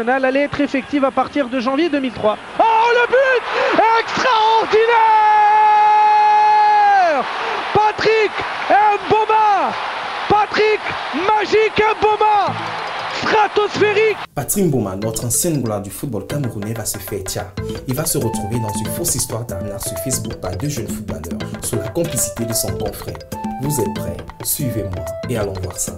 Elle allait être effective à partir de janvier 2003. Oh, le but extraordinaire! Patrick Mboma! Patrick Magique Mboma! Stratosphérique! Patrick Mboma, notre ancienne gloire du football camerounais, va se faire tiens. Il va se retrouver dans une fausse histoire d'arnaque sur Facebook par deux jeunes footballeurs sous la complicité de son confrère. Vous êtes prêts? Suivez-moi et allons voir ça.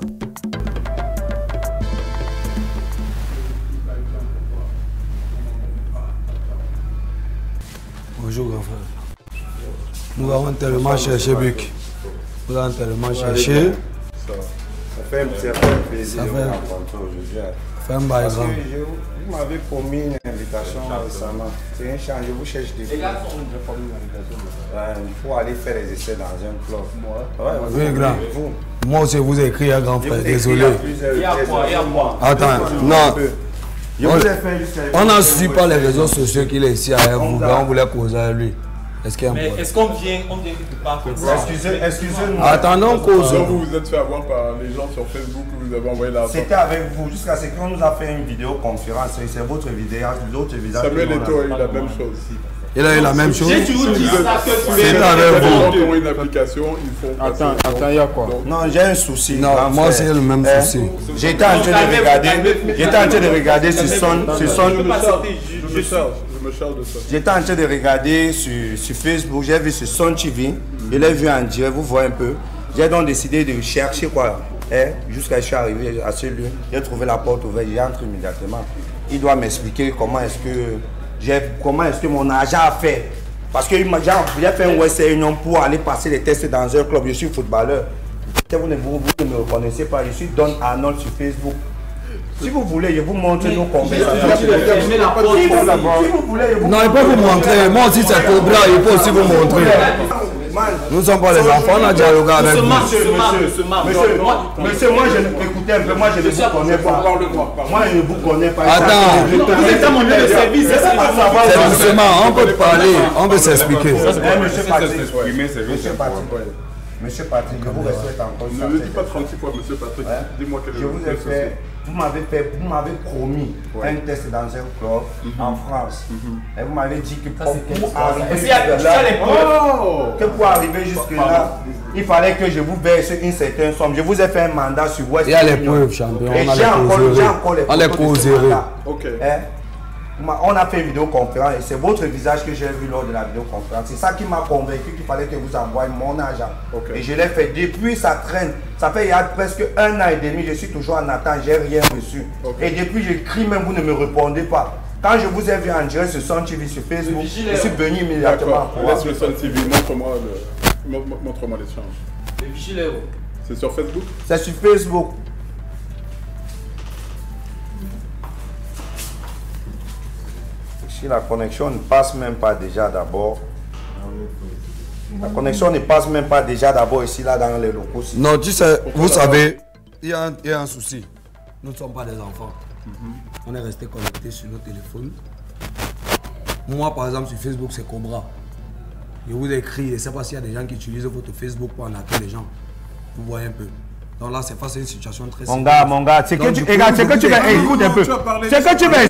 Bonjour grand frère. Nous avons tellement cherché Buc. Nous avons tellement cherché. Ça fait un certain plaisir de vous rencontrer aujourd'hui. Fait un bail grand. Vous m'avez promis une invitation récemment. C'est un change, je vous cherche des fois. Il faut aller faire les essais dans un club. Oui, grand. Moi aussi, vous ai écrit, grand frère. Désolé. Il y a quoi? Attends, non. On n'a su pas les réseaux sociaux qu'il est ici avec vous. On voulait causer avec lui. Mais est-ce qu'on vient quelque part comme ça? Excusez-nous. Attendons cause. Vous vous êtes fait avoir par les gens sur Facebook que vous avez envoyé l'argent. C'était avec vous jusqu'à ce qu'on nous a fait une vidéoconférence. C'est votre vidéo, l'autre visage. Samuel Eto'o a eu la même chose. Il a eu la même chose. J'ai toujours dit ça que tu C'est avec vous. Ils ont une application, ils font. Attends, il y a quoi? Non, j'ai un souci. Non, moi c'est le même souci. J'étais en train de regarder sur son. J'étais en train de regarder sur Facebook, j'ai vu sur Son TV, je l'ai vu en direct, vous voyez un peu. J'ai donc décidé de chercher quoi, jusqu'à ce que je suis arrivé à ce lieu. J'ai trouvé la porte ouverte, j'entre immédiatement. Il doit m'expliquer comment est-ce que mon agent a fait. Parce que j'ai fait un West Union pour aller passer les tests dans un club. Je suis footballeur. Vous ne me reconnaissez pas, je suis Don Arnold sur Facebook. Si vous voulez, je vous montre nos conversations. Si vous voulez, non, il peut vous montrer. Moi aussi, c'est pour bras, il peut aussi vous montrer. Nous ne sommes pas les enfants, on a dialogué avec vous. Monsieur, moi je ne écoutez un peu, moi je ne vous connais pas. Moi je ne vous connais pas. Attends, vous êtes à mon lieu de service, c'est doucement, on peut parler, on peut s'expliquer. Monsieur Patrick, je vous respecte encore. Ne le dis pas 36 fois, monsieur Patrick. Dis-moi quel est le souci. Vous m'avez promis un test dans un club en France. Et vous m'avez dit que pour arriver jusque-là, il fallait que je vous verse une certaine somme. Je vous ai fait un mandat sur West. Il y a les preuves, champion. On les causerait. On a fait une vidéoconférence et c'est votre visage que j'ai vu lors de la vidéoconférence. C'est ça qui m'a convaincu qu'il fallait que vous envoyiez mon agent. Et je l'ai fait. Depuis, ça traîne. Ça fait il y a presque 1 an et demi, je suis toujours en attente, j'ai rien reçu. Et depuis, j'écris même, vous ne me répondez pas. Quand je vous ai vu en direct sur Son TV, sur Facebook, je suis venu immédiatement. Laisse le Son TV, montre-moi l'échange. C'est sur Facebook? C'est sur Facebook. Si la connexion ne passe même pas déjà d'abord. La connexion ne passe même pas déjà d'abord ici, là, dans les locaux. Non, tu sais, vous savez, il y a un souci. Nous ne sommes pas des enfants. On est resté connectés sur nos téléphones. Moi, par exemple, sur Facebook, c'est Cobra. Je vous écris, je ne sais pas s'il y a des gens qui utilisent votre Facebook pour arnaquer les gens. Vous voyez un peu. Donc là, c'est face à une situation très simple. Mon gars, c'est que tu veux, écoute un peu. C'est que tu veux.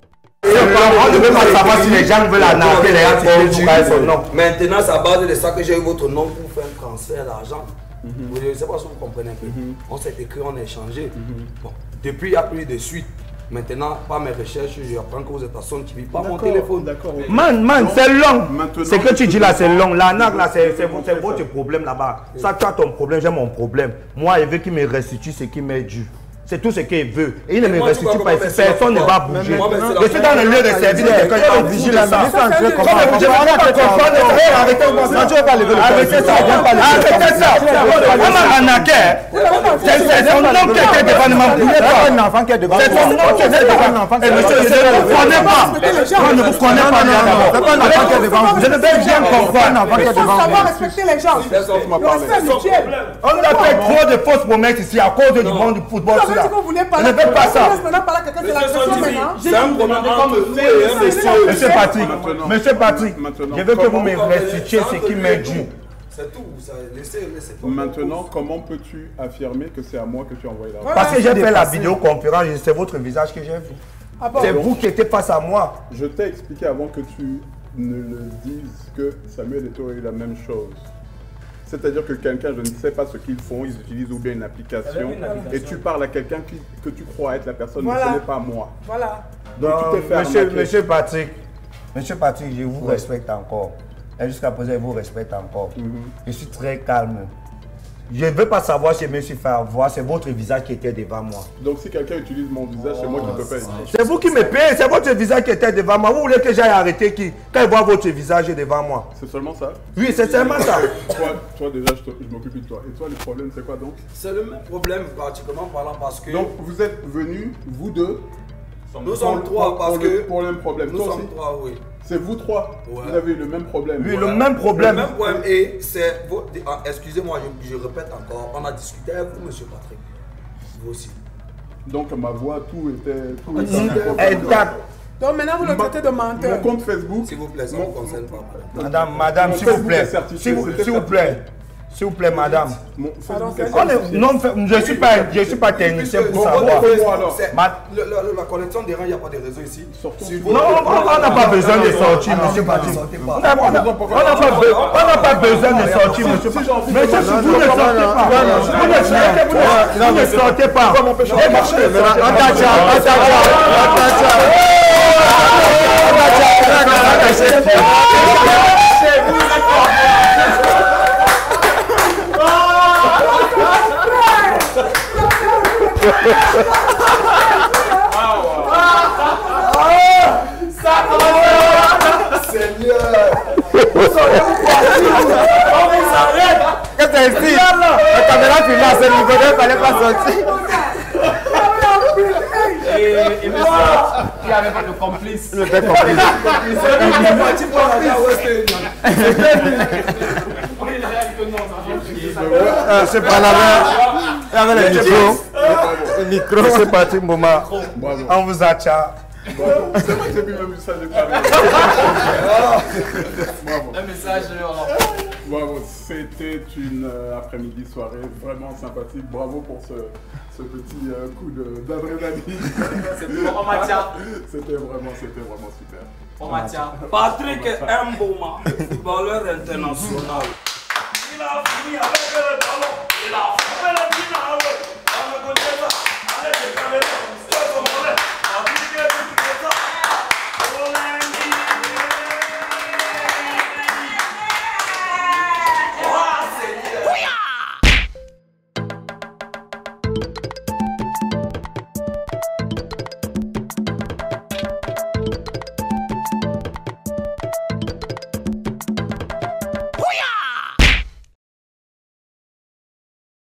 On ne veut pas savoir si les gens veulent arnaquer les gens. Maintenant, c'est à base de ça que j'ai eu votre nom pour faire un transfert d'argent. Je ne sais pas si vous comprenez un peu. On s'est écrit, on a échangé. Bon, depuis, il n'y a plus de suite. Maintenant, par mes recherches, j'apprends que vous êtes à Son TV, pas mon téléphone. Man, c'est long. Ce que tu dis là, c'est long. L'arnaque là, c'est votre problème là-bas. Ça, tu as ton problème, j'ai mon problème. Moi, il veut qu'il me restitue ce qui m'est dû. C'est tout ce qu'il veut. Et il ne me restitue pas ici. Personne ne va bouger. Je suis dans le lieu de service. Quelqu'un va vigiler la ministre. Arrêtez ça. On m'a arnaqué. C'est son nom qui était devant moi. C'est un enfant qui est devant moi. C'est son nom qui était devant moi. Et monsieur, je ne vous connais pas. Je ne vous connais pas. C'est pas un enfant qui est devant vous. Je ne vais bien comprendre un enfant qui est devant vous. Savoir respecter les gens. Le respect mutuel. On a fait trop de fausses promesses ici à cause du monde du football. ça. Je ne fais pas ça. C'est un problème entre nous et monsieur Patrick. Monsieur Patrick, je veux que vous me restituiez ce qui m'est dû. C'est tout, laissez pas. Maintenant, comment peux-tu affirmer que c'est à moi que tu as envoyé l'argent? Parce que j'ai fait la vidéoconférence, c'est votre visage que j'ai vu. C'est vous qui étiez face à moi. Je t'ai expliqué avant que tu ne le dises que Samuel et toi ont eu la même chose. C'est-à-dire que quelqu'un, je ne sais pas ce qu'ils font, ils utilisent ou bien une application, et tu parles à quelqu'un que tu crois être la personne, mais ce n'est pas moi. Voilà. Donc tu t'es fait Monsieur Patrick, je vous respecte encore. Et jusqu'à présent, je vous respecte encore. Je suis très calme. Je ne veux pas savoir si je me suis fait avoir, c'est votre visage qui était devant moi. Donc si quelqu'un utilise mon visage, c'est moi qui te paye. C'est vous qui me payez, c'est votre visage qui était devant moi. Vous voulez que j'aille arrêter qui quand il voit votre visage devant moi? C'est seulement ça? Oui, c'est seulement ça. Toi déjà, je m'occupe de toi. Et toi, le problème, c'est quoi donc? C'est le même problème, pratiquement parlant, parce que... Donc vous êtes venus, vous deux, nous sommes trois, parce que... Pour le même problème. Nous sommes trois, oui. C'est vous trois, vous avez eu le même problème. Oui, le même problème. Le même problème, et c'est... Excusez-moi, je répète encore, on a discuté avec vous, monsieur Patrick. Vous aussi. Donc ma voix, tout était... Exact. Donc maintenant vous le traitez de menteur. Mon compte Facebook... S'il vous plaît, ça ne me concerne pas. Madame, s'il vous plaît. S'il vous plaît, madame. Non, je ne suis pas technicien pour savoir. La connexion des rangs, il n'y a pas de réseau ici. Non, on n'a pas besoin de sortir, monsieur Patrick. On n'a pas besoin de sortir, monsieur Patrick. Monsieur, vous ne sortez pas. Vous ne sortez pas. Seigneur! Qu'est-ce que c'est ici? La caméra filme, c'est le il ne fallait pas sortir. Et monsieur, il n'y avait pas de complice. Le fait complice. C'est pas la main. Avec le micro, c'est parti, Mouma. On vous attend. C'est plus même ça, j'ai pas Un message. Bravo, c'était une après-midi soirée vraiment sympathique. Bravo pour ce petit coup d'adrénaline. C'était vraiment super. On maintient. Patrick Mboma, footballeur international. Il a fini avec le ballon.